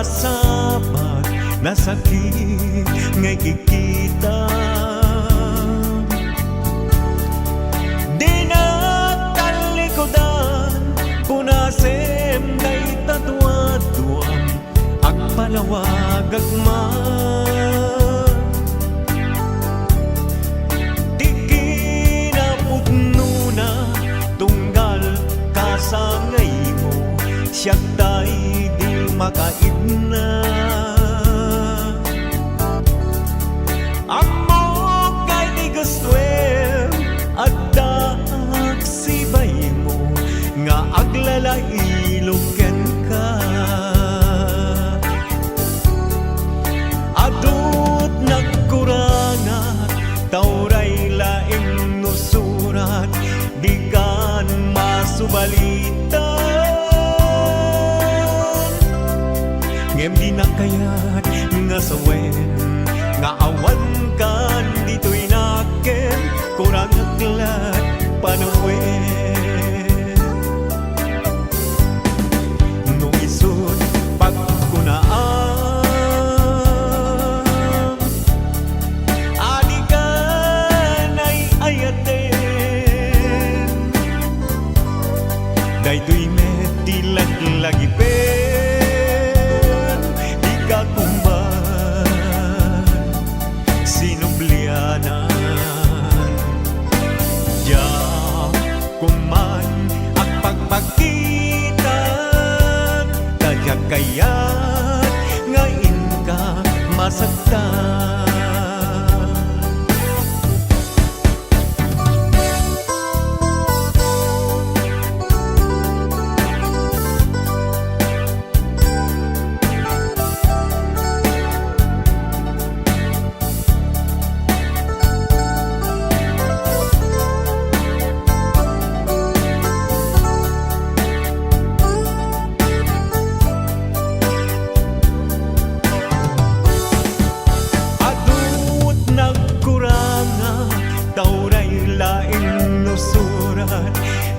masabat na sakit ngay kikita. Di na talikodan punasem day tatuaduan agpalawag agman. Di kinapudno na tunggal kasangay mo siyak day di makaidna. Amo kay di gustuem adda agsibay mo nga aglalailuken ka. Adut nagkurangat tauray laing nusurat di kan masubalitan. Ngem di na kayat nga sawen nga awan kan dito'y naken kurang aglat panawen. Nung isod pagkunaan adi ka na'y ayaten daytoy met tilag-lagi di ka kumban sinublianan. Ya kuman ang pagpagitan kaya kayat ngayon ka masaktan.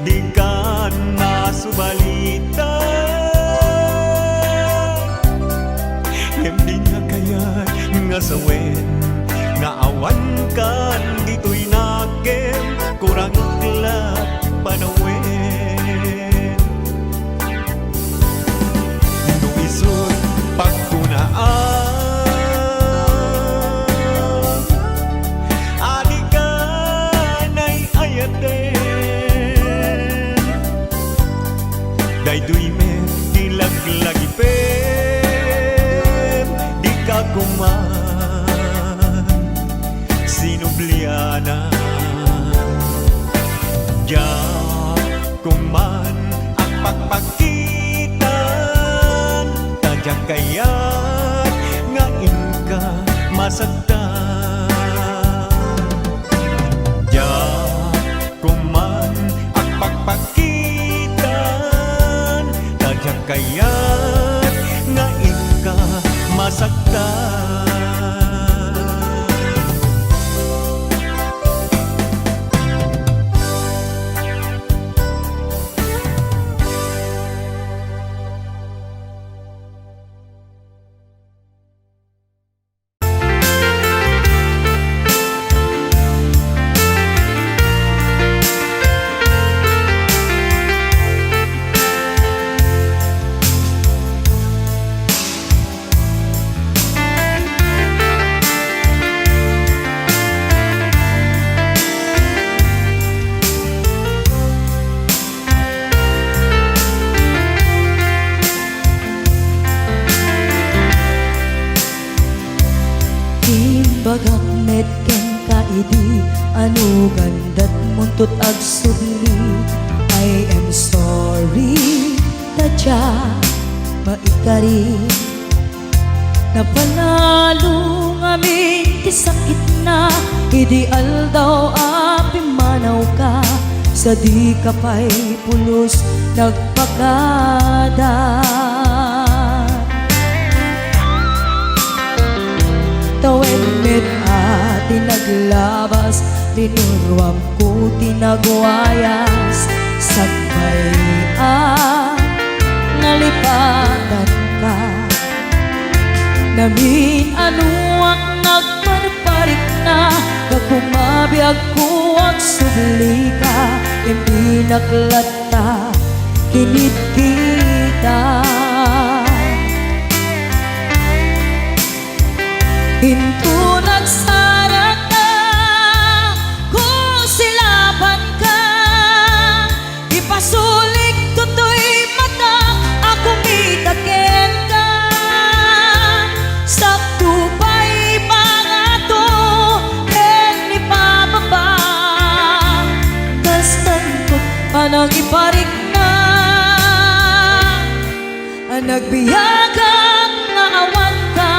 Di kan masubalitan ngem di nga kayat nga sawen nga awan kan dito'y naken kurang aglat panawen. Nung isod pagkunaan adi ka na'y ayaten daytoy met tilag-lagi di ka kuman sinublianan. Ya kuman ang pagpagitan tadya kayat ngayon ka masaktan. Ya kuman ang pagpagitan kayat ngayon ka masaktan. Bagak met ken kaidi anu gandat muntut agsudli. I am sorry tadya maikari napanalo ngamin ti sakit na ideal daw api manaw ka sa di kapay pulos nagpakada. Tawen met ati naglabas tinuruam ko tinagwayas sagbay nalipatan ka ngamin ano ang nagparparik na Nagpumabiyag ko ang subli ka Hindi naklata kinit kita Hinto nagsara ka kung silaban ka Ipasulik tutoy mata ako mitaken ka Sakto pa'y pangato ken ni pababa Kastantot panang iparik na Nagbiyagang naawan ka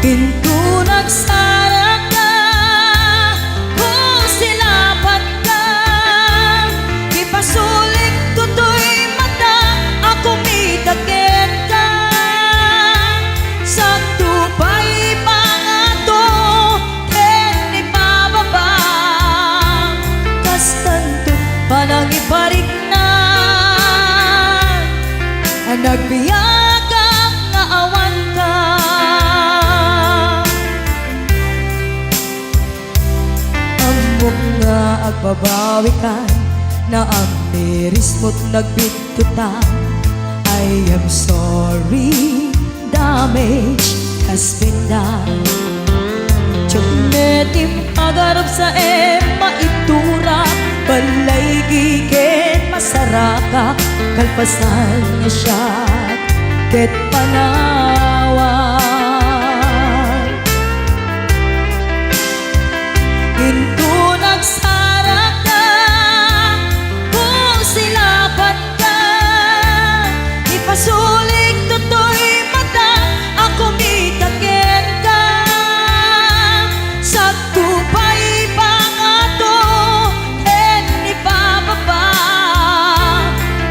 Hinto nagsara ka kung silaban ka Ipasulik tutoy mata ako mitaken ka Sakto pa'y pangato ken ni pababa Kastanto panang iparik na Nagbiyagang naawan ka Amok nga agbabawi ka Na ang miris mo't nagbitutan I am sorry Damage has been done Tiyagnetim agarap sa maitura Balay gigen masaraka Kalpasan niya siya ket panawan Hinto nagsara ka kung silaban ka Ipasulik tutoy mata ako mitaken ka Sakto pa'y pangato ken ni pababa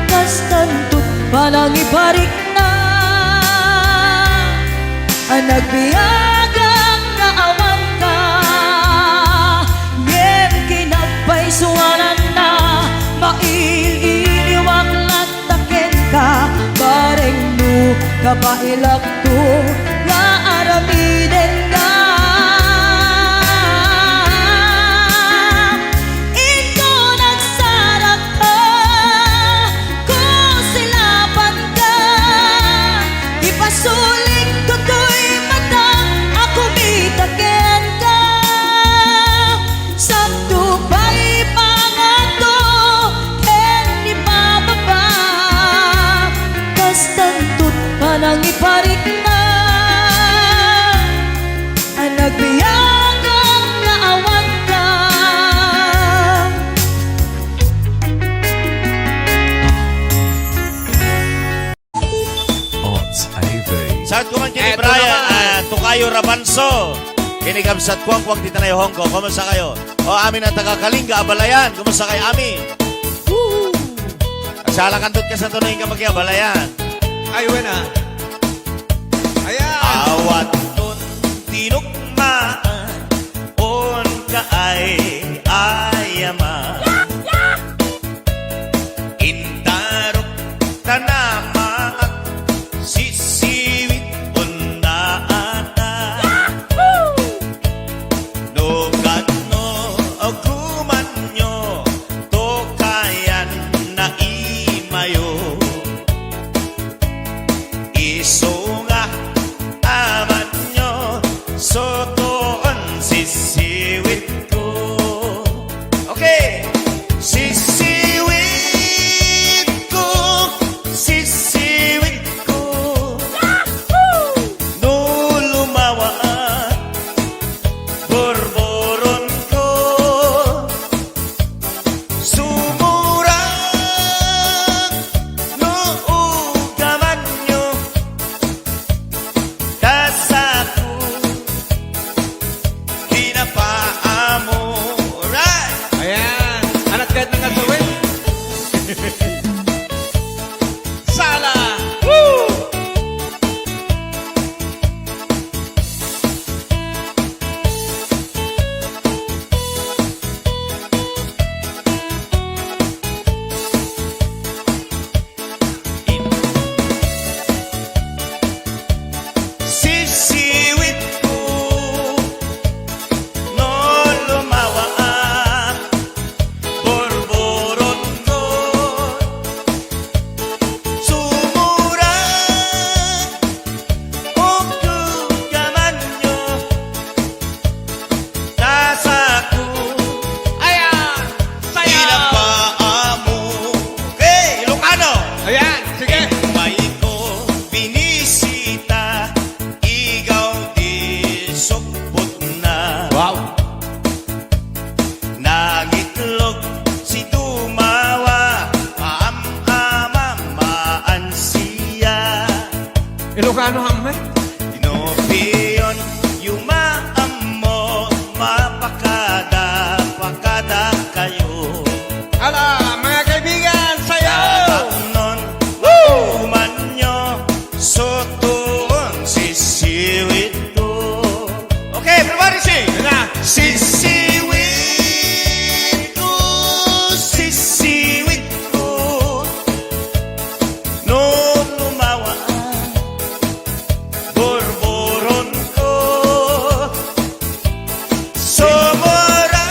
Kastantot panang iparik na Nagbiyagang naawan ka Ngem kinagpay suwanan na Maililiwag lataken ka Bareng no kabailak to Nga aramiden ka Ito nagsara ka kung silaban ka Ipasulik tutoy mata ako mitaken ka Sakto pa'y pangato ken ni pababa Kastantot panang iparik na Nagbiyagang naawan ka Odds Ivy. Saat ko man kini Eto Brian, naman. Tukayo Rabanso. Kinigamsat kwang-kwang dito na yung Hongkong. Kumusta kayo? O amin na taga Kalinga, Abalayan. Kumusta kayo, Ami? Woo! Salakandot ka sa tunoy ka mag-Abalayan. Ay, wala. Ayan. Awat nun tinukmaan on ka ay ayaman. Intarok tanama at sisiwit undaata. Nugat no agruman nyo to kayan na imayo. Iso nga aman nyo sotoon sisiwit ko. kahit ng gagawin. Sala! Sisiwit ko no lumawa ang borboron ko sumura o kugaman nyo nasa ko Ayan! Sayaw! inapaamo hey Ilocano Ayan! Sige! may ko binisita igaw di sukpot na Wow! nagitlog si tumawa maam-amamaan siya Ilocano hame? Tinopiyon yumaam mo mapakada pakada kayo Ala, mga kaibigan, sayaw! non uman nyo sotoon sisiwit ko okay everybody sing Na! sisiwit ko no lumawa ang borboron ko sumura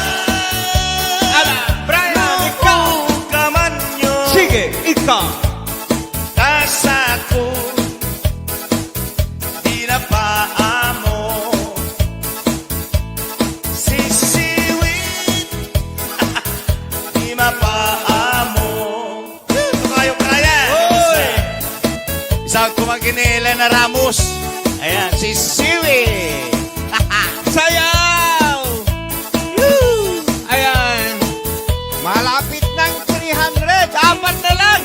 Ala, Brian, ikaw! kaman nyo Sige, ikaw! kasa ko di na paamo sisiwit di mapaamo ito kayo karayan Oy! isang kumaginila na Ramos ayan sisiwit Sayaw! Ayan. Malapit ng 300. Apat na lang.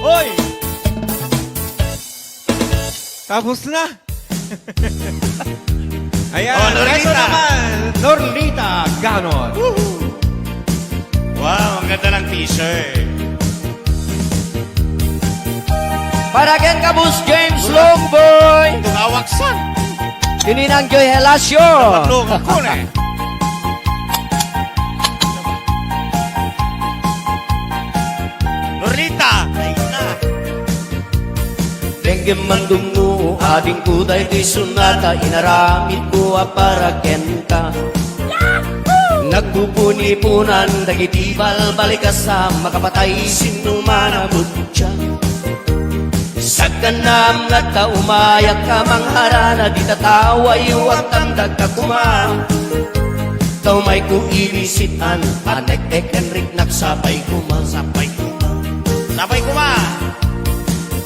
Hoy. Tapos na. Ayan. Oh, Norlita. Ito naman. Norlita Ganon. wow ang ganda ng t-shirt Para ken kabus James Longboy, tungawaksan kininang Joy Helasio. tulungan ko na Norlita ay na Dengue mandungu ading kuday di sunata inaramit ko para kenta. Nagpupuni-punan dagitibal balik sa makapatay sinumana butya. Sa kanam nga ta umayak ka mangharana di tatawa yuwag tamdag ka kumang. Tau may ku ibisitan panek-ek enrik nagsapay kuma sapay kuma. sabay ko ba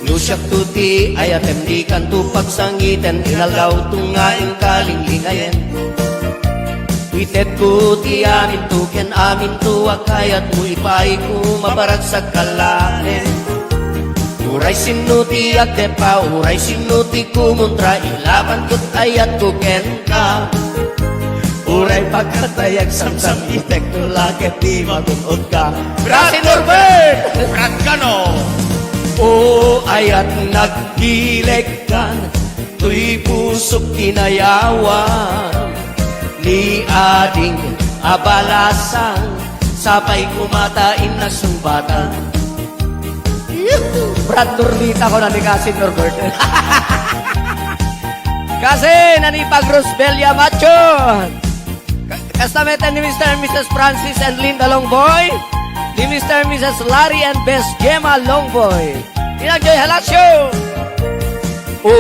Nusyak tuti ayatem di kan tu pagsangiten inalgaw tungaing kalinglingayen. Itet ko ti amin tuken amin tuwag kayat mo ipay ko mabarag sa kalahin. Uray sinuti at depa, uray sinuti kumuntra ilaban ko't ayat ko ka. Uray pagkatayag samsam itek tulakit di magunod ka. Brasi Norbert! Brad Cano O ayat naggilekan, tuy pusok kinayawan, ni ading abalasan, sabay kumatain na sumbatan. Brad Norlita ko na ni Kasi Norbert. Kasi nanipag Rosbelia Macho. Kastameta ni Mr. and Mrs. Francis and Linda Longboy. Ni Mr. and Mrs. Larry and Best Gemma Longboy. Inagjoy Halasyo. O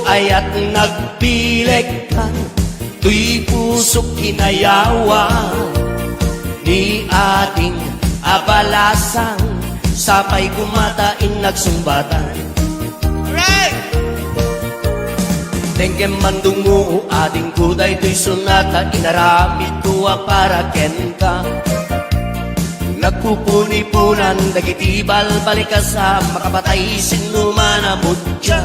ayat nagbileg ka, tuy pusok kinayawan, ni ating abalasan, sabay kumatain nagsumbatan. Alright Tengke mandungu ading kuday tuy sunata inaramit tuwa para kenta. Nagpupuni-punan dagitibal balik ka sa makapatay sinumana mutya.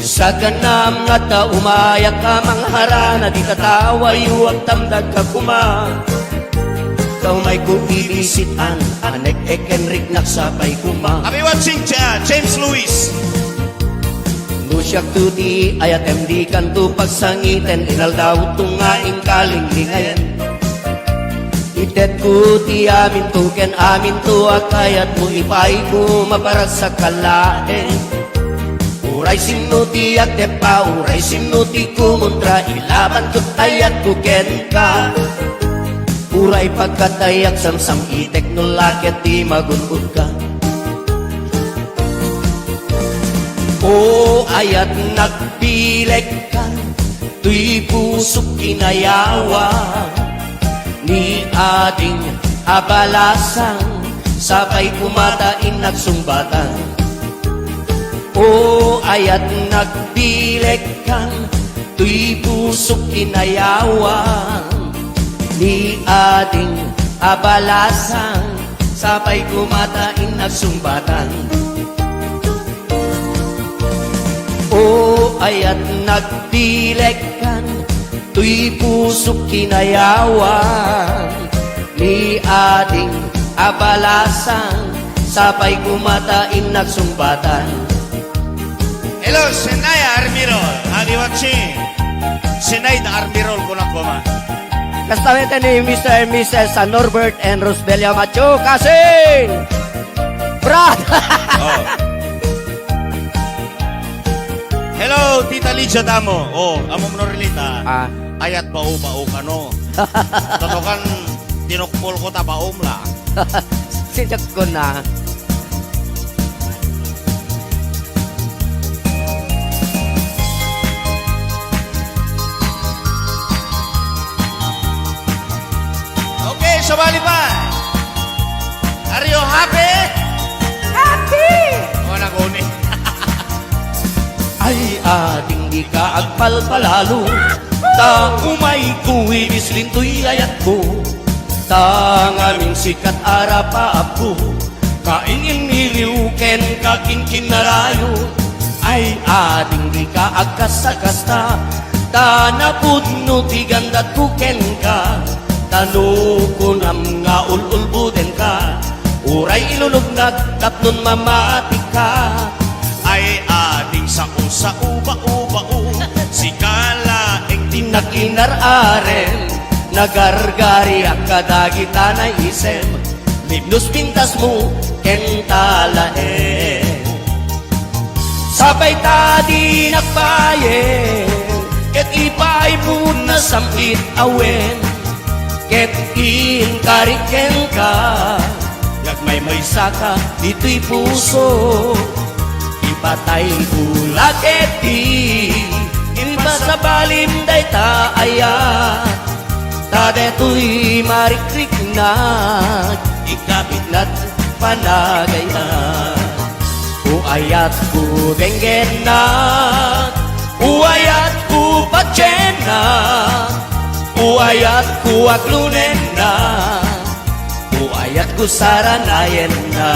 Sa ganam nga ta umayak ka mangharana di tatawa yuwag tamdag ka kuma. ikaw may kuilisitan, anek ekenrik nagsabay kuma. Kami watching James Lewis. Nusyak tuti ayatem di kanto pagsangiten, inaldaw tungaing kalinglingayen. Itet ko ti amin tuken amin to akayat mo ipay ko maparas sa kalaen. Uray sinuti at depa, uray sinuti kumontra, ilaban ko tayat kuken ka. Uray pagkatayak samsam itek no laket di magunod ka. O ayat nagbilek ka, tuy pusok kinayawa, ni ating abalasang, sabay kumatain nagsumbatan. O ayat nagbilek ka, tuy pusok kinayawa, ni ating abalasang, sabay kumatain nagsumbatan. O ayat nagbilekkan, tuy pusok kinayawan, ni ating abalasang, sabay kumatain nagsumbatan. Hello, Senay Armirol. Kami watching. Senay na Armirol ko na kuma. Kastamete ni Mr. and Mrs. Norbert and Rosbelia Macho Kasing! Brad! Oh. Hello, Tita Lydia Damo. Oh, amo mo relita. Ayat bau ka no. Totokan tinukpol ko ta baom la. Sinjak ko na. Okay, sabali pa. Are you happy? Happy! Oh, naguni. Ay ating di ka agpalpalalo, ta umay kuwi bislintoy ayat ko, ta ngaming sikat arapa ako, kaingin niliuken kakinkin narayo. Ay ating di ka agkasta-kasta, ta napudno ti gandat kuken ka, tanukunam nga ululbuden ka, uray ilulugnat tapnon mamatik ka. Ay ating sa uba-uba-u, si kalaeng Tinakinararen, nagargari ang kadagita na isem, libnos pintas mo, kentalaen. Sabay tadi nagbayen, ket ipay mo na sampit awen, ket inkariken ka, yagmay-may saka, dito'y puso. Ipatay ulat eti, iba sa balim day taayat, tadeto'y marikrik na, ikapit na't panagayan. Uayat ko benggen na, uayat ko patyen na, uayat ko aglunen na, uayat ko saranayen na.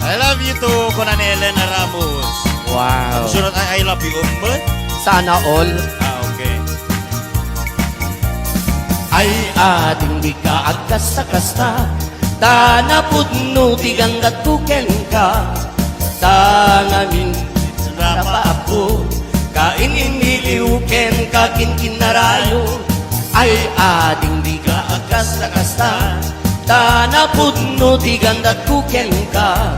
I love you too, Conan Elena Ramos. Wow. Sunod ay I love you, umbe? Sana all. Okay. Ay ating di ka agkasta-kasta, ta napudno tiganggat kuken ka, ta ngamin rapa ako, kain iniliuken kakinkin narayo. Ay ating di ka agkasta-kasta, ta napudno tiganggat kuken ka,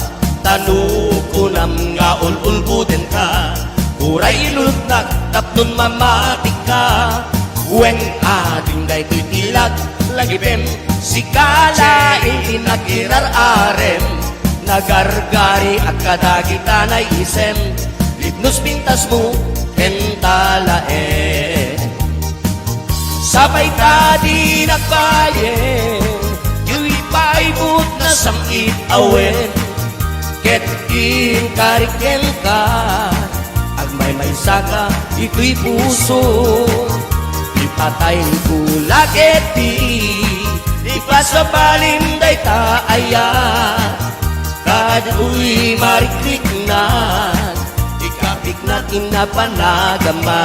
tanukunam nga ululbuden ka, uray ilulutnak tapnon mamatik ka. Wen ating daytoy tilag lagipem, si kalaing tinakirar-arem, nagargari at kadagita na isem, libnos pintas mo kentalaen. Sabay tadi nagbayen, yung ipaibut na samkit awen, ket inkariken ka, agmay-may saka, ito'y puso. Ipatay ko lageti, ipasabalim day taayat, kadu'y mariklik na, ikapik na ina panagama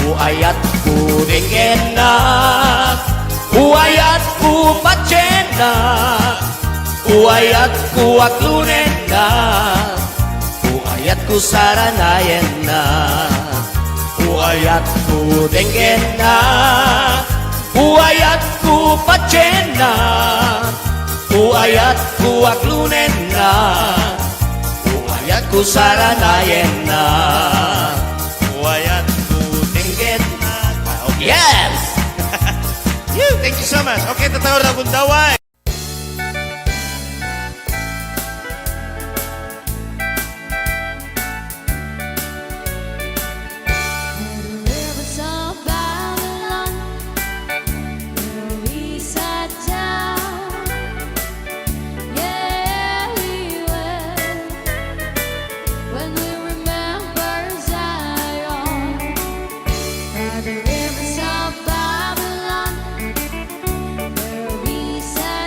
Uayat ku dengena Uayat ku pacena Uayat ku aklunena Uayat ku saranayena Uayat ku dengena Uayat ku pacena Uayat ku aklunena Uayat ku saranayena Uwayat ku tinggetna. Okay. Yes! Thank you so much. Okay, tatawag na akong daway. Rivers of Babylon, where we sat down. Yeah, we will. When we remember Zion, by the rivers of Babylon, where we sat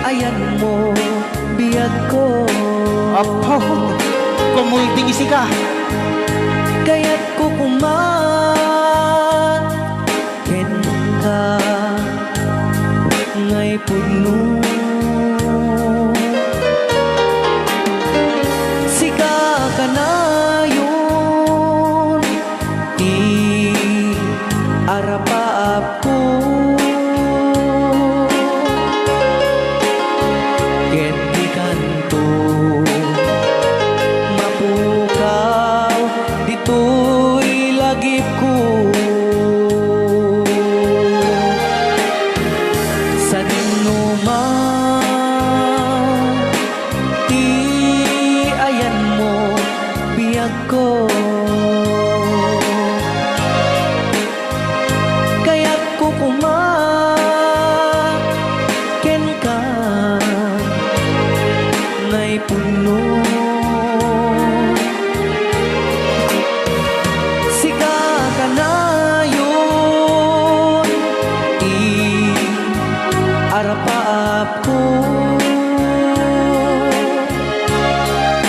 ayan mo biyag ko. Apo, kumulding isi ka. Kaya't kukuman ken ka ngay puno. Sika ka na yun di arapaap ko. Ken di kanto mapukaw dito'y lagip ko. Sa dinuman di ayan mo biyag ko. Kaya't kukuman ken ka ngay puno. Sika ka na yun di arapaap ko.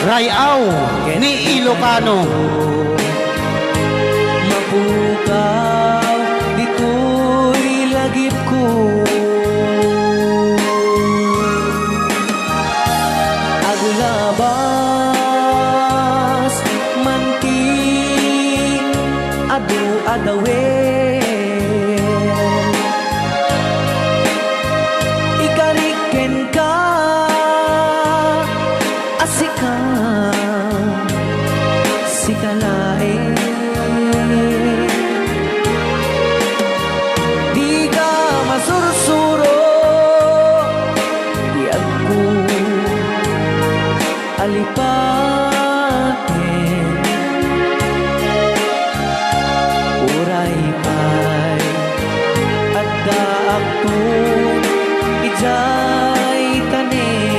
Rayaw ni Ilocano. Mapukaw dito'y lagip ko. Agulabas manting adu-adawen. Ikariken ka asika sikalae. Di ka masursuro di ako alipatin. Uray pa'y at daak to ijay tanin.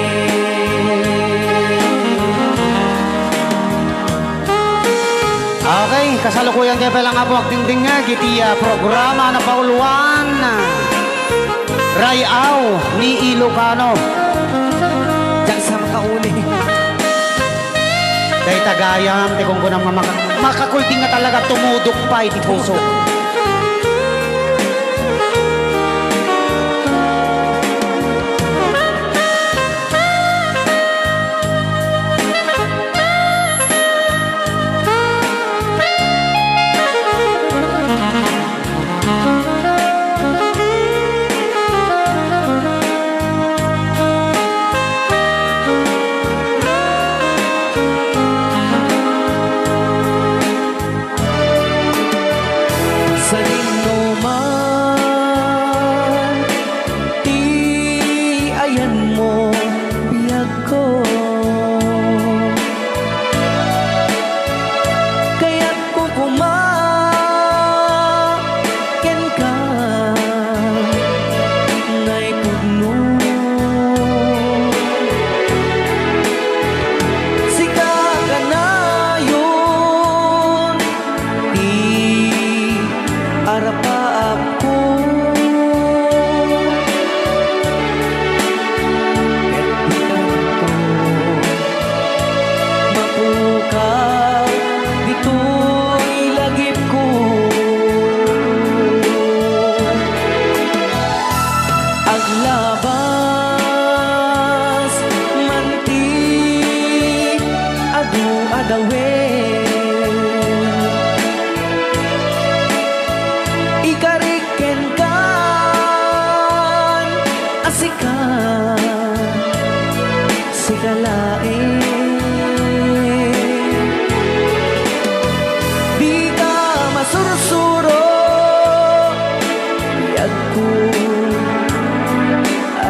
Okay, kasalukuyan kayo palang abo agdingding nga gitiya programa na pauluan. Rayaw ni Ilocano. Diyan sa makauli. Kay tagayam, te kung kunang makakulting nga talaga tumudok pa iti puso. Sa dinuman di ayan mo biyag ko. Kaya't kukuman ken ka ngay puno. Sika ka na yun di arapaap ko. Ket di kanto mapukaw dito'y lagip ko. Aglabas manti adu-adawen. Ikariken kan asika sikalae. Di ka masursuro biyag ko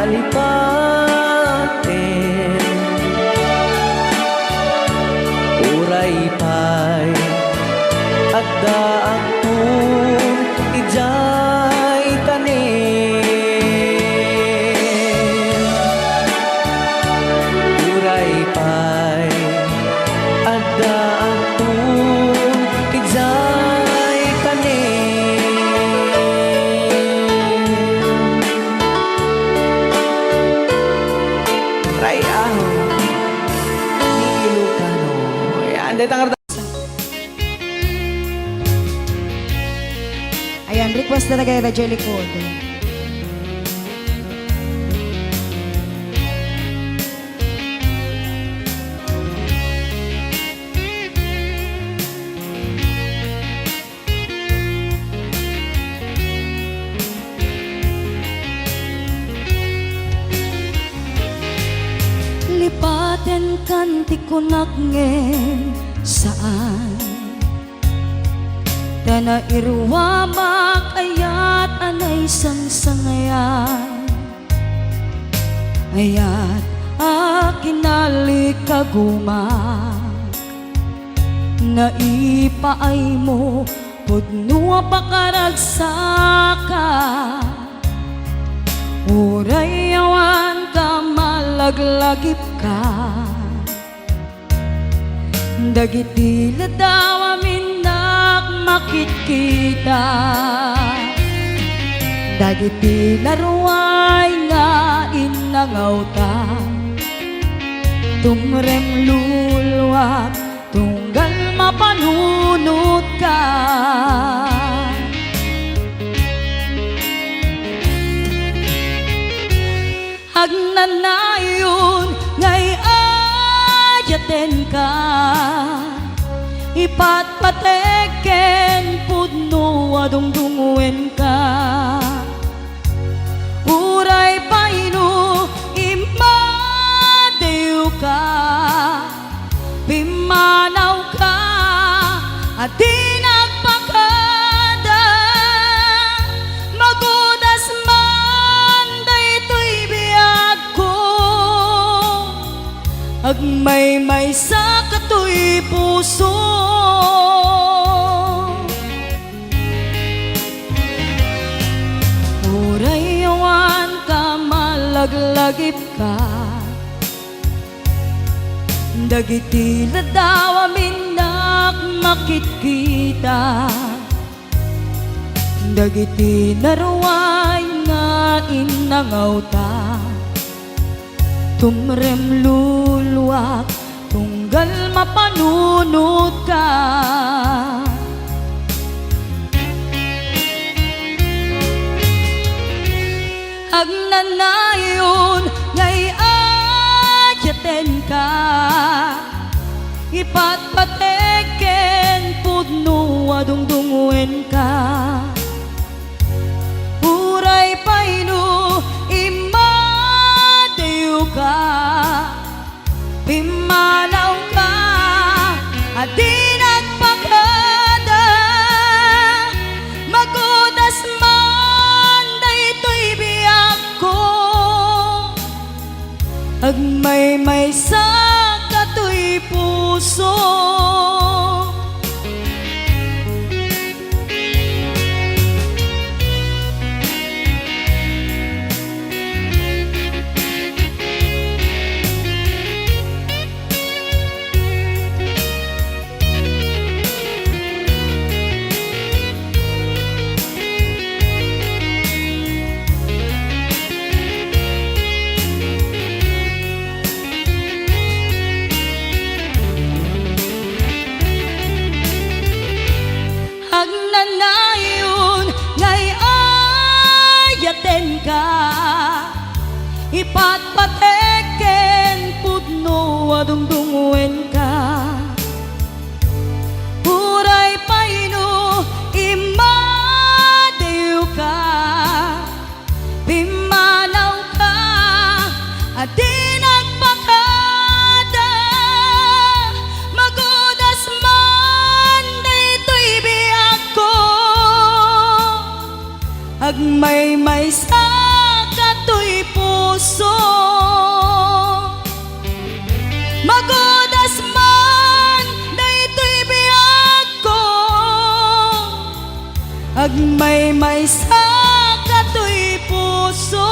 alipatin. Uray pa'y at daak to ijay tanin. Uray pa'y at daak to ijay tanin. Rayaho ni Ilocano. Ayan, dito ang Ayan, request na kay Jelly Code. Lipaten kanti ko nakngen saan Dana irwa makayat anay sangsangayan Ayat akinalikagumak Naipaay mo pudnua pakaragsaka Uray awan ka malaglagip ka Dagiti ladaw aminak makikita Dagiti laruay nga inangaw ta Tumrem luluwak tunggal mapanunot ka Agnanayon ngay ayaten ka Ipatpateken pudno adungdunguen ka Uray paino imadew ka Pimanaw ka at di nagpakada Magudas man daytoy biyag ko Agmay-may sa katoy puso Uray awan ka malaglagip ka Dagiti ladaw aminak makikita Dagiti naruay nga inangaw ta Tumrem luluwak tunggal mapanunot ka Agnanayon ngay ayaten ka Ipatpateken pudno adungdunguen ka Uray paino imadew ka Pimanaw ka at di nagpakada Magudas man daytoy biyag ko Agmay-may sa katoy puso Agnanayon ngay ayaten ka Ipatpateken pudno adungdunguen ka Uray paino imadew ka Pimanaw ka at di nagpakada Magudas man daytoy biyag ko Agmay-may sa katoy puso Magudas man daytoy biyag ko Agmay-may sa katoy puso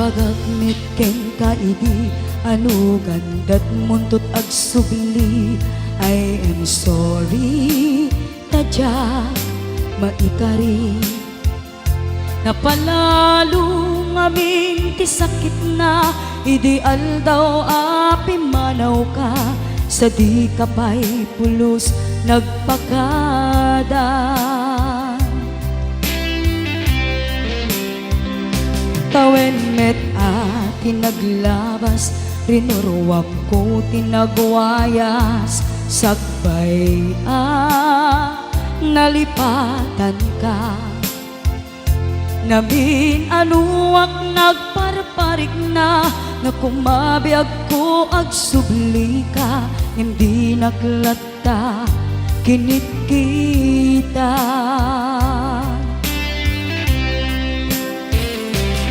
Pagagmit ken kaidi ano gandat muntot ag subli. I am sorry tadya maikari. Napalalo aming ti sakit na ideal daw api manaw ka. Sa di ka pa'y pulos nagpakada. Tawen met tinaglabas, rinuruwak ko tinagwayas. Sakbay nalipatan ka. Nabin anuak nagparparik na kumabiyag ko ag subli ka. Hindi naglata kinit kita.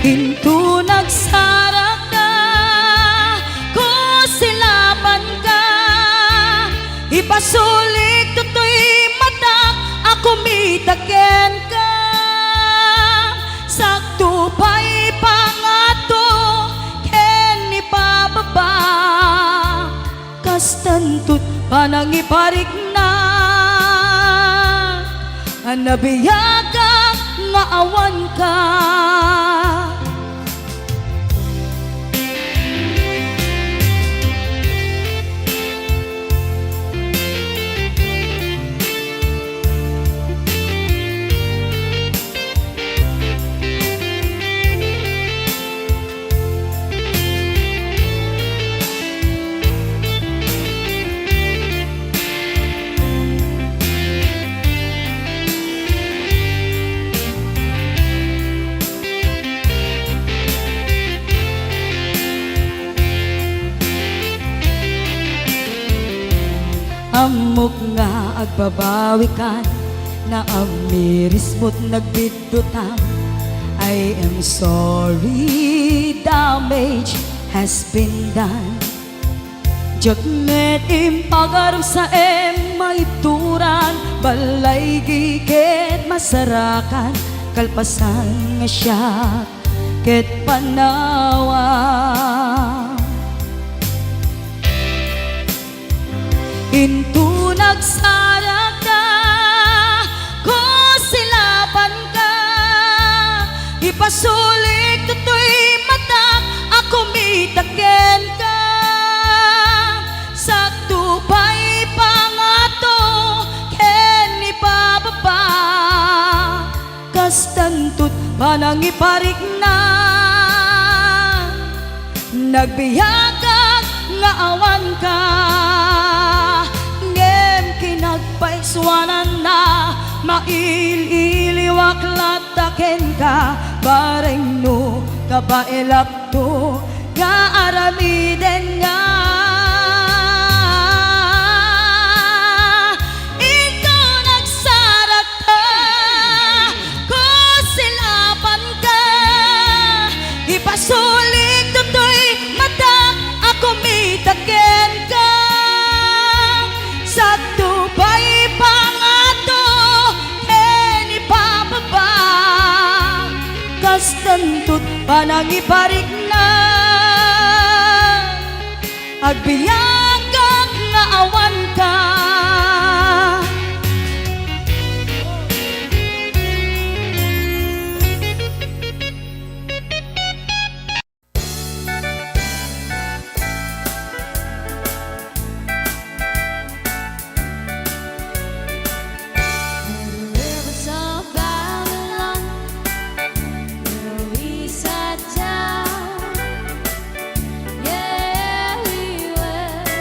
Hinto nagsarak na ko silapan ka. Ipasulik tutoy matak ako mitaken ka. Sakto pa'y pangato ken ipababa. Kastantut panangiparik na. Anabiyaga nga awan ka. Amok nga agbabawikan na amiris mo't nagbidutang. I am sorry, damage has been done. Jagmet impagaram sa maituran, balay giket masarakan, kalpasan nga siya ket panawa. Into nagsarak na ko silapan ka. Ipasulik tutoy matak ako mitaken ka. Sakto pa'y pangato ken ipababa. Kastantut panangiparik na. Nagbiyagag nga awan ka. Kinagpaiswanan na maililiwak lataken ka. Bareng no kabailap to nga aramiden nga. Ikaw nagsarak ka ko silapan ka. Ipasulik tutoy matak ako mitaken ka. Sakto pa'y pangato ken ipababa. Kastantut panangiparik na. Agbiyagang nga awan ka. Yeah, we were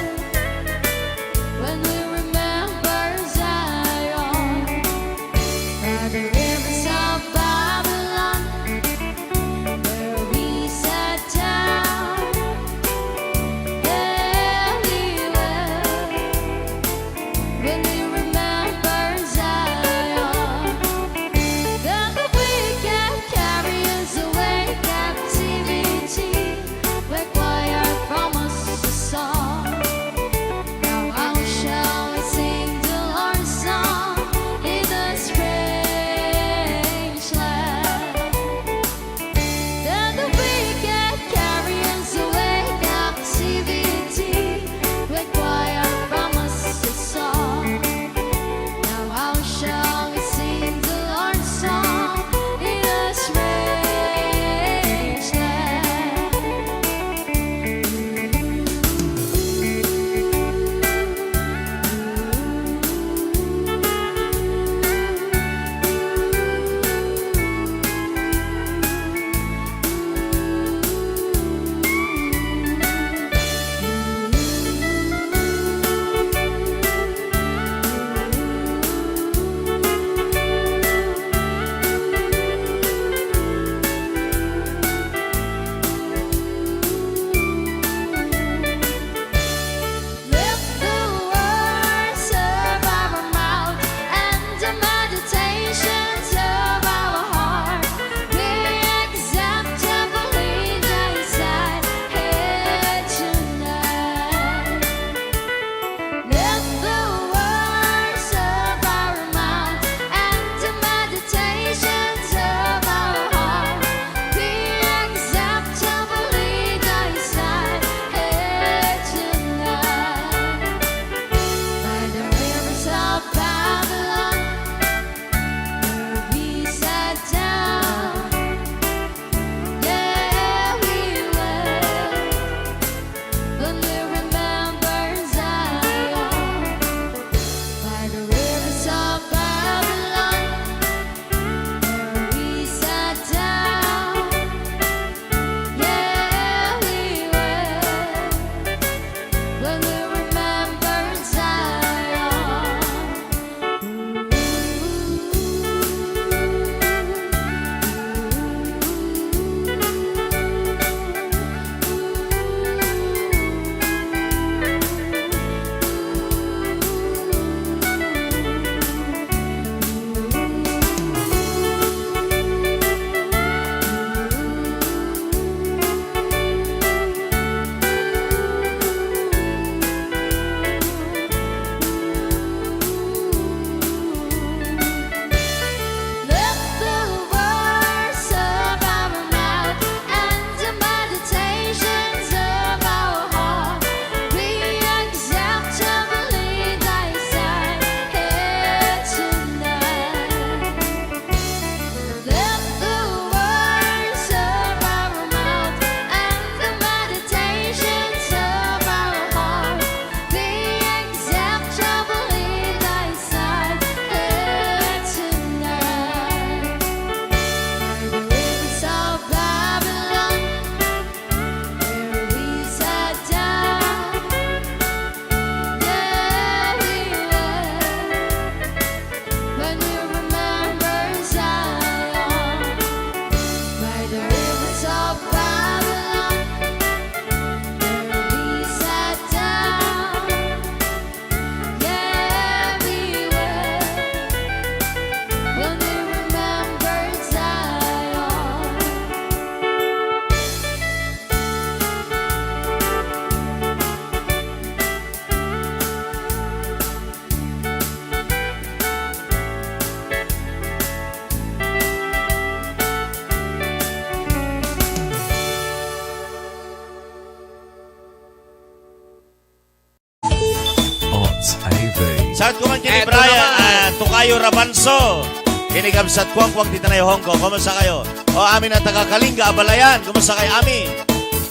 Mayo Rabanso. Kinikamsat Kwangkwang dito na Hong Kong. Kumusta kayo? O amin ang taga Kalinga, Abalayan. Kumusta kayo, amin?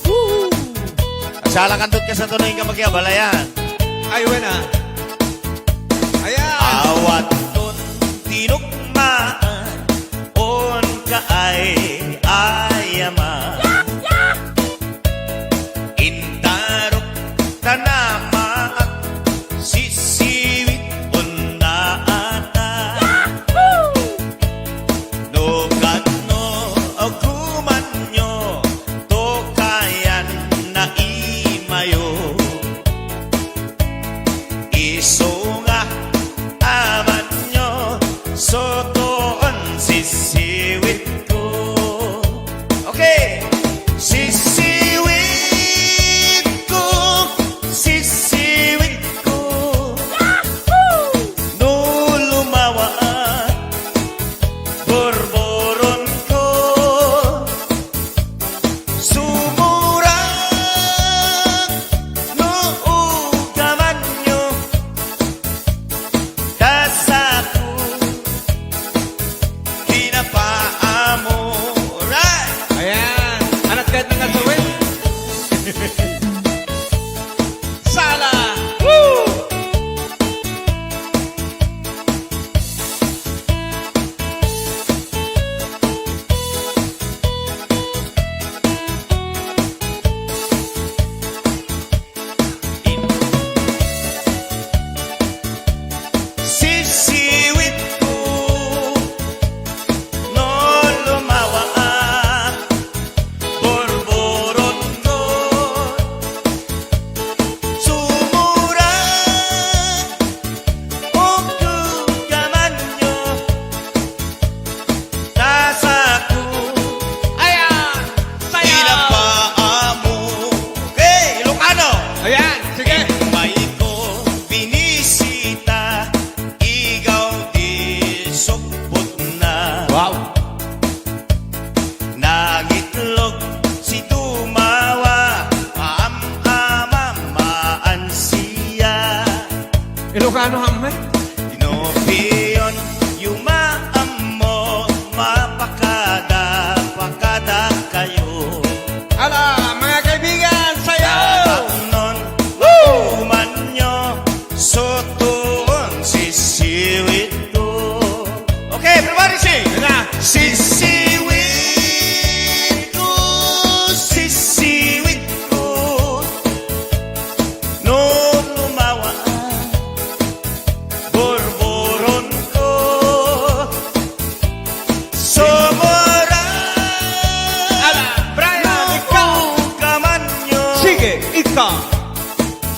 Woo! Salakandot ka sa tunoy ka mag-Abalayan. Ay, wena. Ayan. Awat nun tinukmaan on ka ay ayaman. Intarok tanama at sisiwit on na ata. Nukat no aguman nyo to kayan na imayo. Iso nga aman nyo sotoon sisiwit ko. Okay. Sisiwit ko, sisiwit ko. No lumawa at borboron ko. Sumura no ugaman nyo dasaku pinapaamuray. Ayan. Anak kahit ng gasawin. Sala. Woo! Sisiwit ko no lumawa at borboron ko. Sumura o kugaman nyo nasa ko. Ayan. Sayaw. Pinapaamu. Okay, Ilocano. Ayan. Sige. May ko binisita, ikaw di sukpot na. Wow. Nagitlog si Tumawa, maam-amamaan siya. Ilocano hamay. Tinopiyon, yumaam mo, mapakada kayo. Ala, mga kaibigan, sayaw. Nun, uman nyo, sotoon sisiwit ko. Okay, everybody sing! Yan na. Sisiwit ko, sisiwit ko. No lumawa, borboron ko. Sumura, Ala, Brian, ikaw. kaman nyo. Sige, ikaw.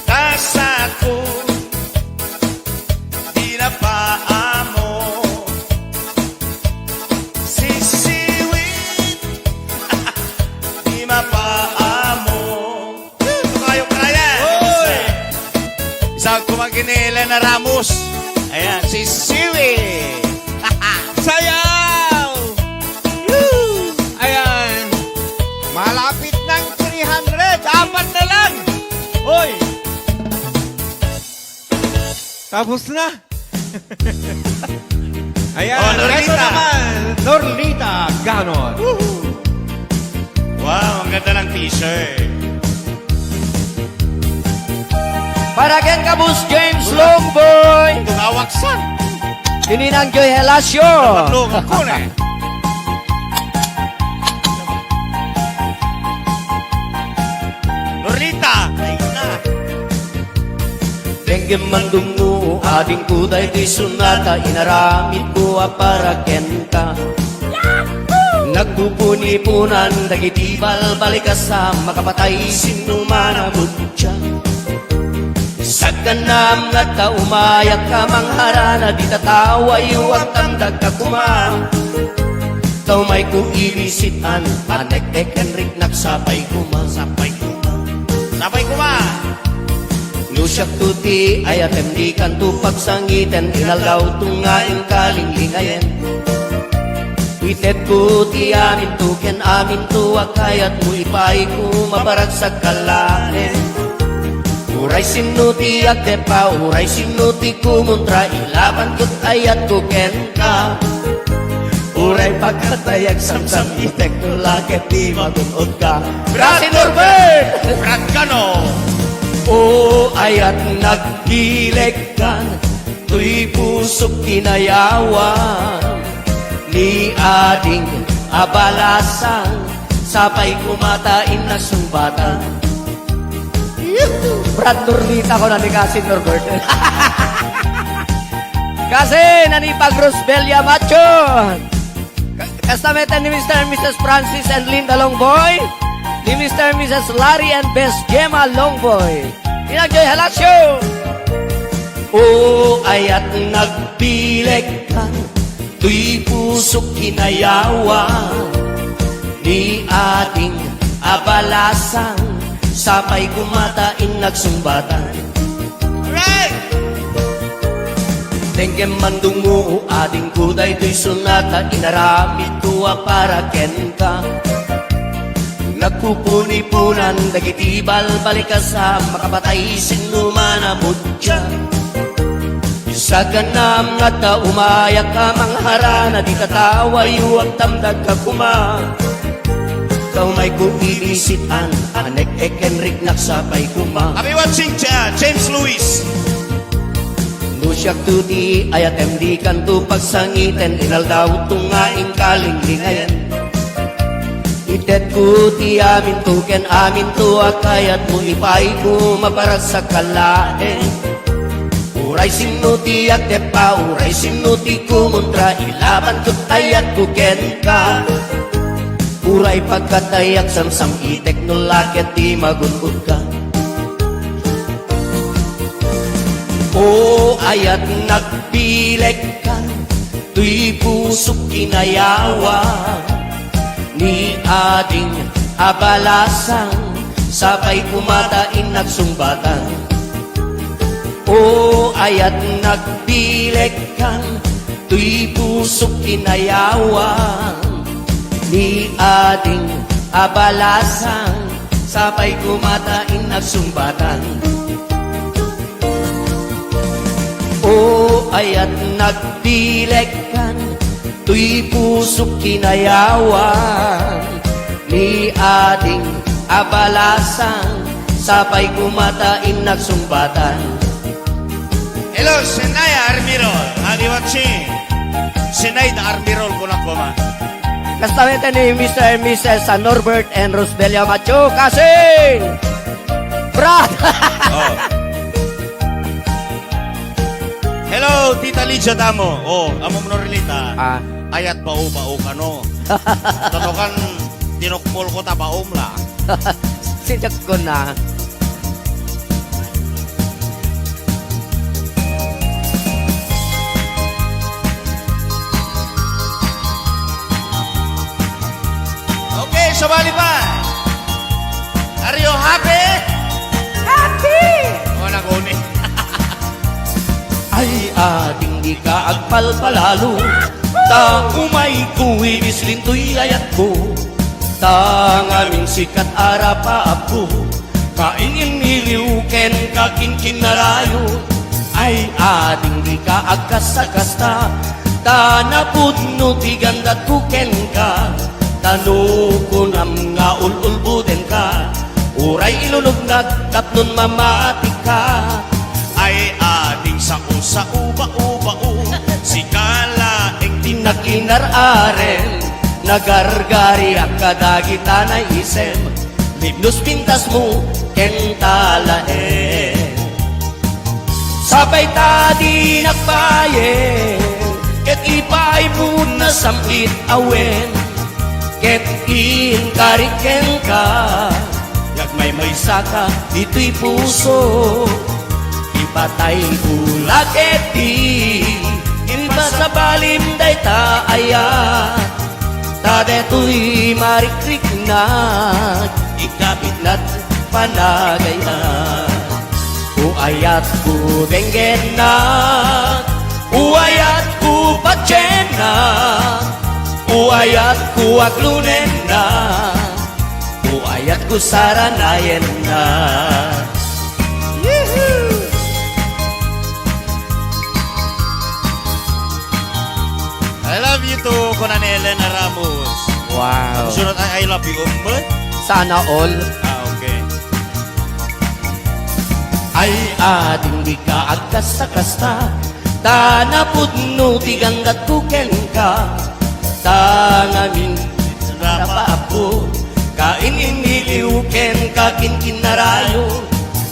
Kasa ko, pinapaamo. Sisiwit, di mapaamo. Ito kayo kaya. Isang kumaginila na Ramos. Ayan, sisiwit. Sayaw. Woo! Ayan. Malapit ng 300. Apat na lang. Hoy. Tapos na. Ayan. Oh, Norlita. Ito naman. Norlita Ganon. Wow, ang ganda ng t-shirt. Para ken kabus James Longboy. Tungawaksan. Tininang Joy Helasio. Matlungan ko na. Norlita, ayun na. Dengue mandungu ading kuday di sunata inaramid ko para kenta. Nagpupuni-punan dagitibal balikasa makapatay sinumana mutya. Sa ganam nga umayak ka mangharana di tatawa yuwag tandag ka kuma. Tau may ko ibisitan anek-ek enrik nagsapay kuma. Sapay kuma. Lusyak tuti ayatem di kanto pagsangiten inalgaw tungaing kalinglingayen. Itet ko ti amin to ken amin to akayat mo ipay ko mabarag sa kalanen. Uray sinuti at depa, uray sinuti kumontra, ilaban ko't ayat ko ken ka. Uray pagkatayag samsam itek no lakit di magunod ka. Brasi Norbert! Brad Cano. O ayat nagdileg kan, tuy pusok kinayawan. Ni ading abalasan, sabay kumatain na sumbatan. Brad Normita ko na ni Kasi Norbert. Kasi nanipag Rosbelia Macho. Kastameta ni Mr. and Mrs. Francis and Linda Longboy. Ni Mr. and Mrs. Larry and Best Gemma Longboy. Inagjoy halasyo. O ayat nagbileg ka, tuy pusok kinayawan. Ni ating abalasang, sabay kumatain nagsumbatan. Right! Tengkem mandungu ading kuday tuy sunata, inaramit ko para ken ka. Nagpupuni-punan dagitibal balikasa, makapatay sinumana mutya. Isa ka nam nga ta umayak ka mangharana, di katawa yuwag tamdag ka kuma. Kau may kuilisitan, anek Enric nagsapay kuma. I'll be watching James Lewis. Nusyak tuti ayatem di kanto pagsangiten, inaldaw tungaing kalinglingayan. Itet ko ti amin to ken amin to akayat mo ipay ko maparas sa kalaen. Uray sinuti at tepa, uray sinuti kumontra, ilaban ko't ayat ko ken ka. Uray pagkatayak samsam itek no lakit di magunod ka. O ayat nagbileg ka, tuy pusok kinayawan. Ni ading abalasang, sabay kumatain nagsumbatan. O ayat nagbileg ka, tuy pusok kinayawan. Ni ading abalasang, sabay kumatain nagsumbatan. O ayat nagdileg kan, tuy pusok kinayawan. Ni ading abalasang, sabay kumatain nagsumbatan. Hello, Senaya Armirol. I'll be watching. Senay na Armirol ko na kuma. Kastameta ni Mr. and Mrs. Norbert and Rosbelia Macho. Kasi Brad! Oh. Hello, Tita Lydia Damo. Oh, amo mo relita. Ayat bao ka no. Tanokan tinukpol ko ta baom la. Sinyak ko na. Okay, sabali pa. Are you happy? Happy! Oh, naguni. Ay ating di ka agpalpalalo, ta umay kuwibis lintoy ayat ko. Ta ngaming sikat arapa ako, kaingin niliw ken kaking kinarayo. Ay ating di ka agkasakasta, ta napudno ti gandat ko ken ka. Tano ko nam nga ululbuden ka, uray ilulog nagkapnon mamati ka. Ay ading sa uba-uba-u, si kalaeng Tinakinararen, nagargari ang kadagita na isem, libnos pintas mo kentalaen. Sabay tadi nagbayen, ket ipay mo na sampit awen, ket inkariken ka, yagmay may saka dito'y puso. Ipatay ulakit di, iba sa balim day taaya, tadeto'y marikrik na, ikapit na't panagayan. Uayat ko benggen na, uayat ko patyen na, uayat ko aglunen na, uayat ko saranayen na. to Conan Elena Ramos. Wow. Sunod ay I love you, Umbet. Sana all Okay. ay ading di ka agkasta-kasta. Tanapudno tiganggat kuken ka. Tangamin pa ako. Kain iniliuken ka kinkinarayo.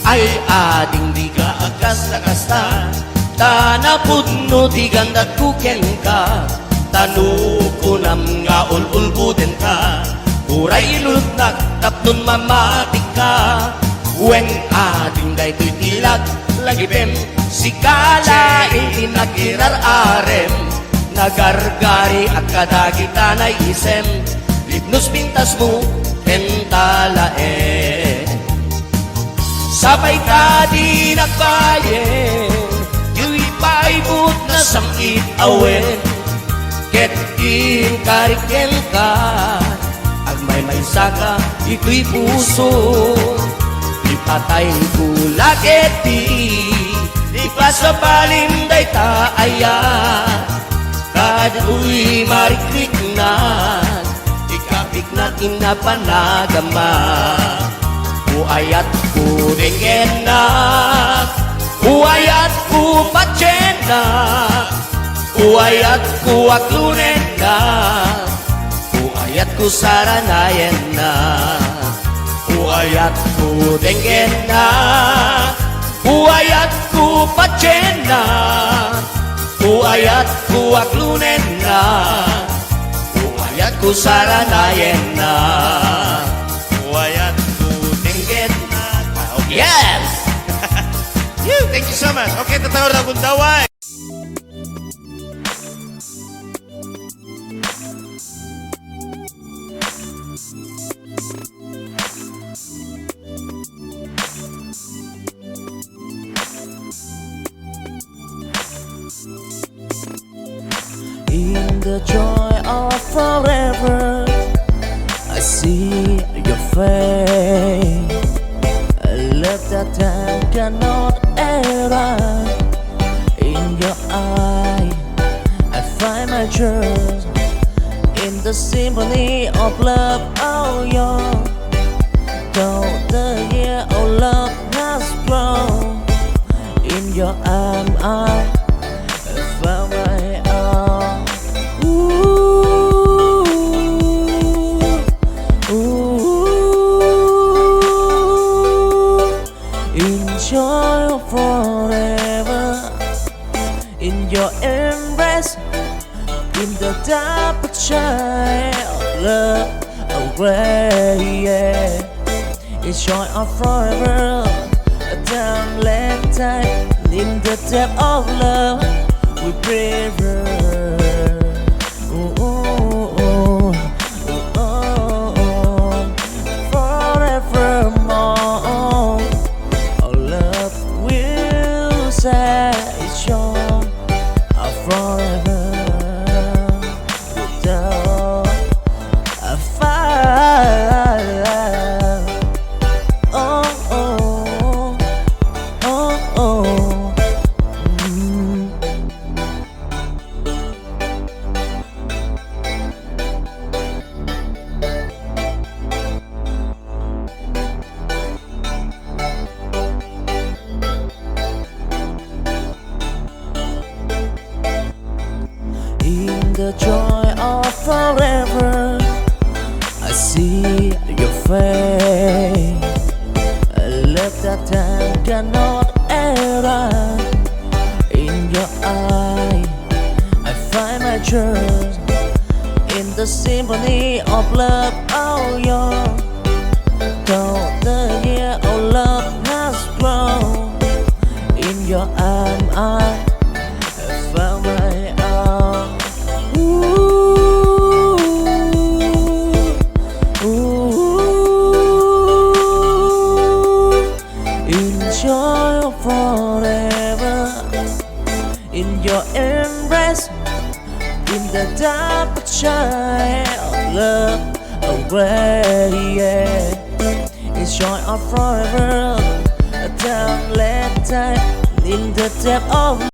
Ay ading di ka agkasta-kasta. Tanapudno tiganggat kuken ka. Tanukunam nga ululbuden ka. Uray ilulutnak tapnon mamatik ka. Wen ading day to'y tilag lagipem. Sikala inakirar-arem. Nagargari at kadagita na isem. Libnos pintas mo entalae. Sabay ka di nagbayen. Yu'y paibot na samkit awen. Ket kariken ka. Agmay saka ito'y puso. Ipatay ko lagit di pa sa balim day taaya. Kadu'y marikrik na. Ikapik natin na panagama. Uayat ko dengen na. Uayat ko patyen na. Uayat ko aklunen na. Uayat ko saranayen na. Uayat ko dengen na. Uayat ko patyen na. Uayat ko aklunen na. Uayat ko saranayen na. Uayat ko Dengen na. Okay. Yes! Thank you so much. Okay, tatawag na kundaway. In the joy of forever, I see your face. I love that time cannot err. In your eye, I find my truth. In the symphony of love, oh yeah. Though the year of love has grown, in your arm I found my own. Ooh, ooh. Enjoy forever in your embrace, in the dark child of love away. Yeah. Enjoy forever, a time left time in the depth of love we prefer. Forevermore, our love will say it's yours forever without a fire. Oh, oh, oh, oh. In the joy of forever, I see your face. I left that time cannot err. In your eye, I find my truth. In the symphony of love, oh yeah. Though the year of love has grown, in your arm I found my own. Ooh, ooh. Enjoy forever in your embrace, in the dark child of love away. Yeah. Enjoy forever, a time left time in the depth of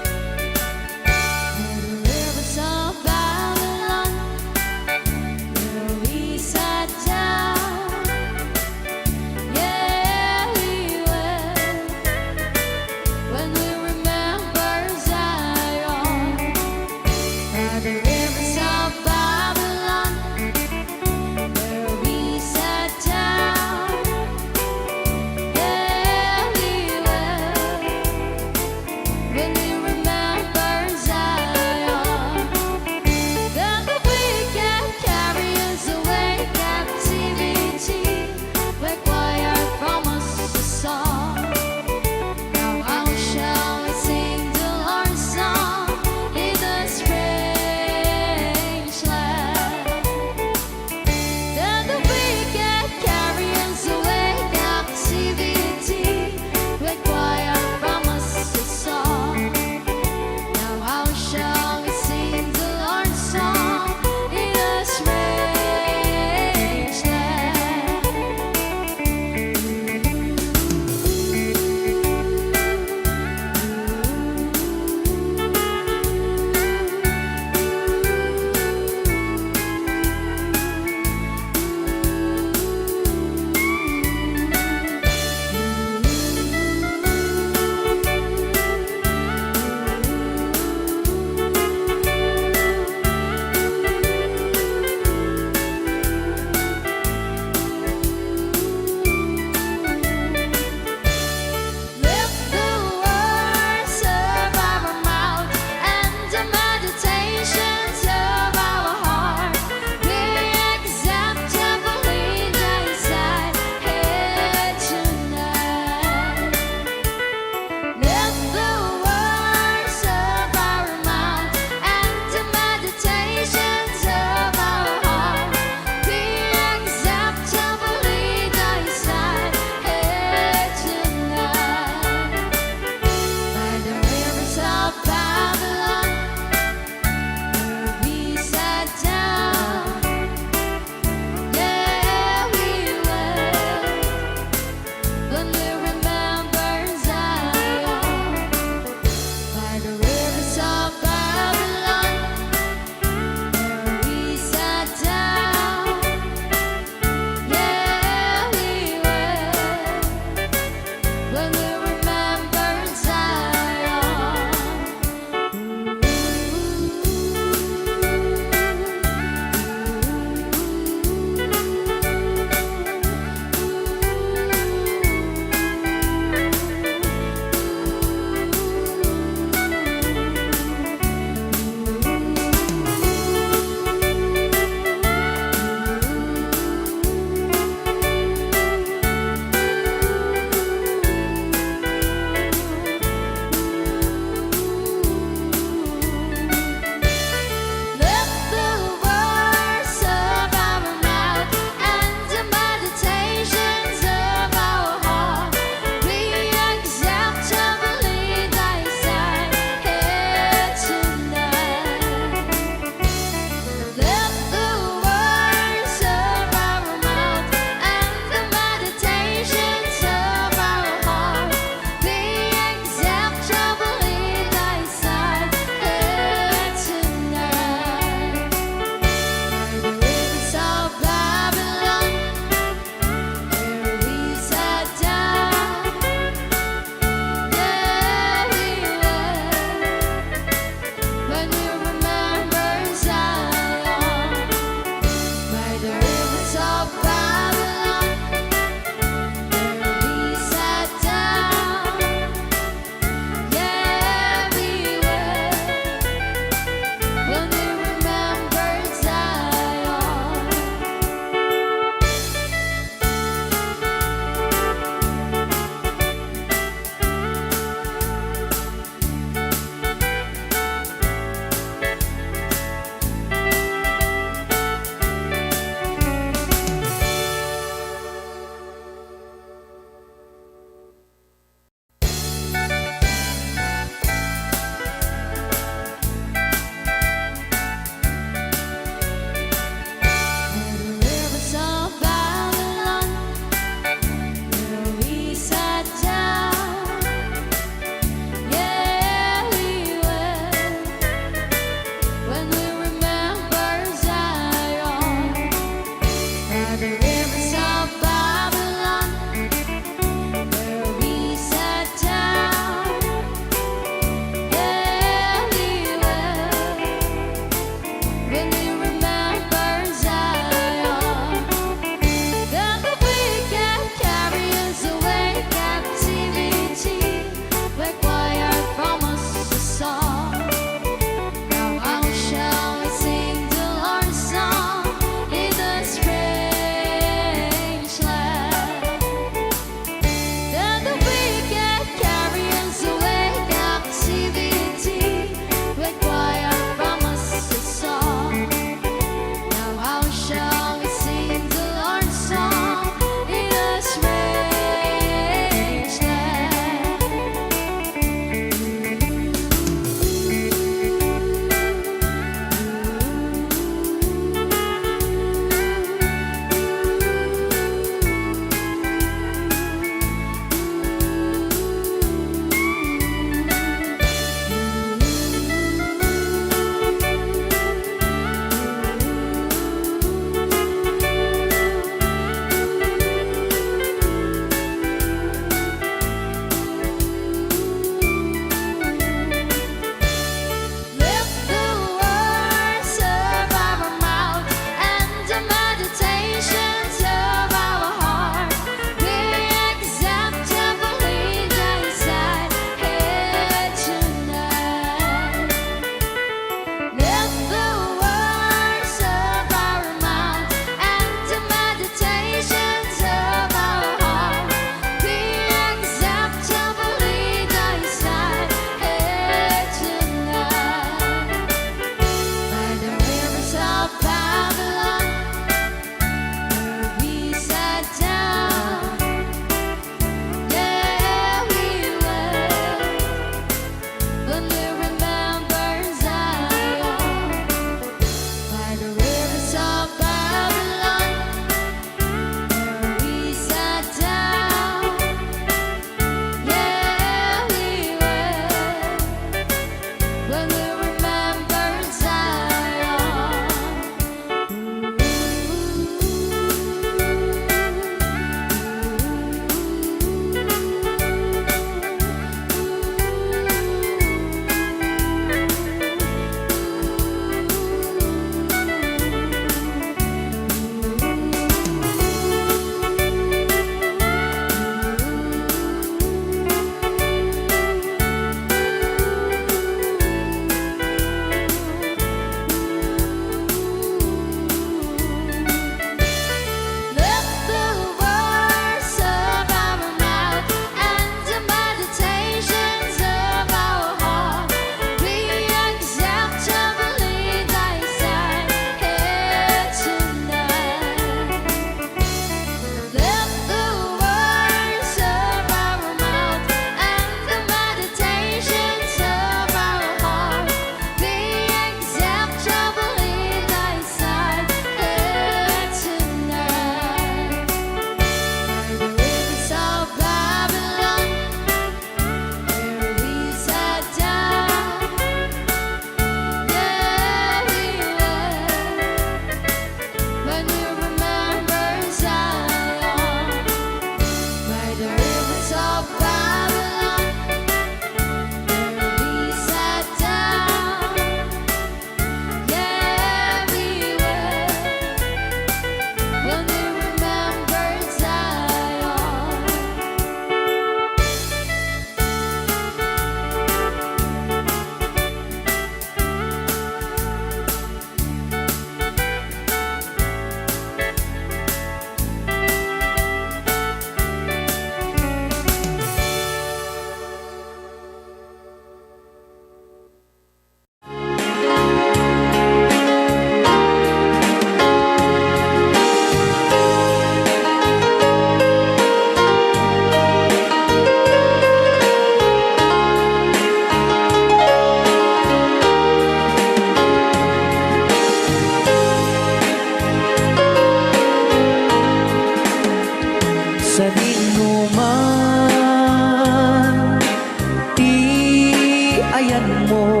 ayan mo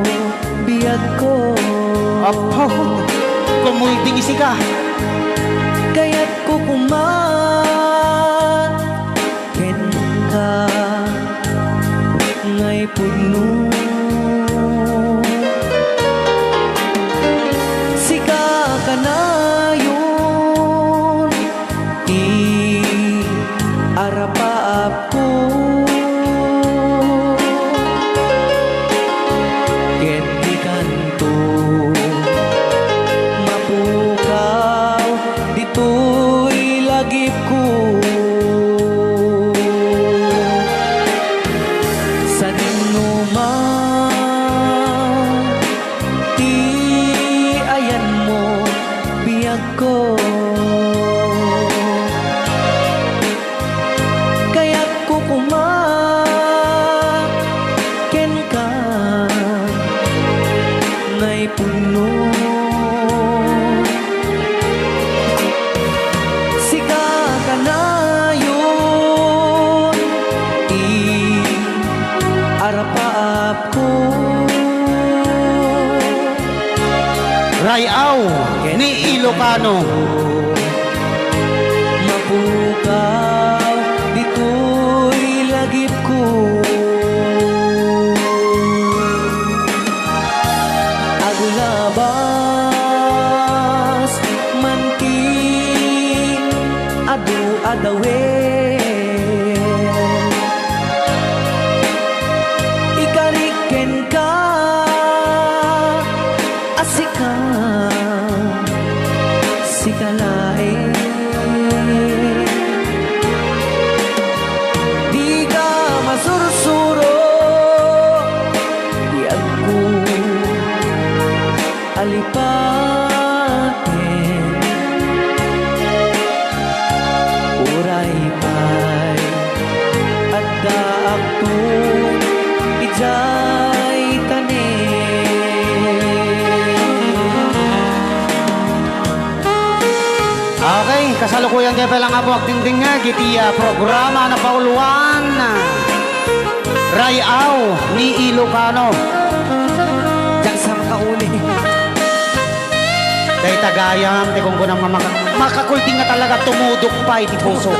biyag ko. Apo, kumulding isi ka. Kaya't kukuman ken ka ngay puno. Sika ka na yun ti arapaap ko. Ket di kanto mapukaw dito'y lagip ko. Sa dinuman ti ayan mo biyag ko. Kaya't kukuman ken ka ngay puno. Sika ka na yun arapaap ko. Rayaw ni Ilocano. Mapukaw dito'y lagip ko. Agulabas manti adu-adawen. Ikariken ka asika sikalain. Di ka masursuro di ako alipatin. Uray pa'y adda ako ijay tanin. Okay, kasalukuyan kayo palang abo agdingding nga gitiya programa na pauluan. Rayaw ni Ilocano. Diyan sa makauli. Day tagayam, te kung kunang makakulting nga talaga tumudok pa iti puso.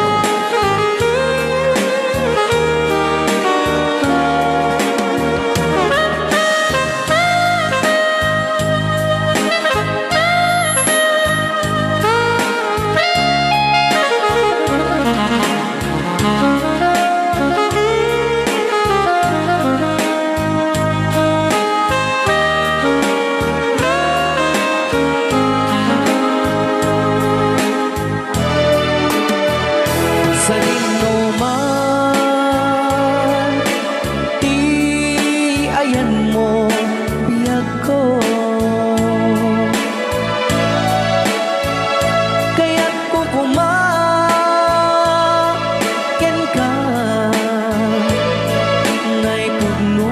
Sa dinuman ti ayan mo biyag ko. Kaya't kukuman ken ka ngay puno.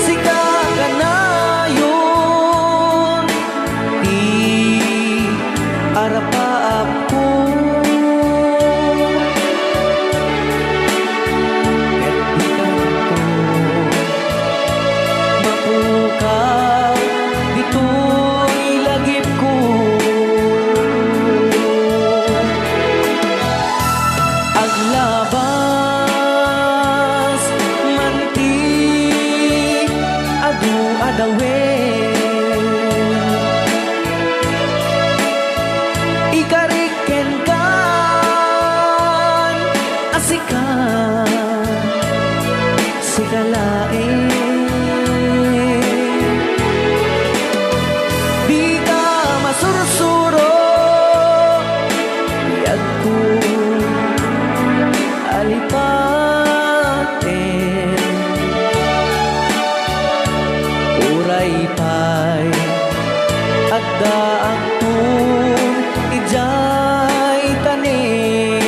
Sika ka na yun arapaap ko. Ket di kanto mapukaw dito'y lagip ko. Aglabas manti adu-adawen. Ikariken kan asika sikalain. Di ka masursuro biyag ko alipatin. Uray pa'y adda akong ijay tanin.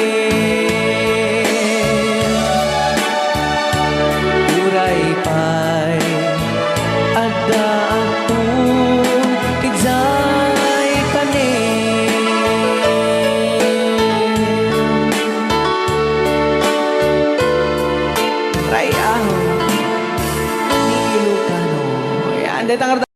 Uray pa'y adda akong ijay tanin. Ray Aho ni Ilocano. Yan, dito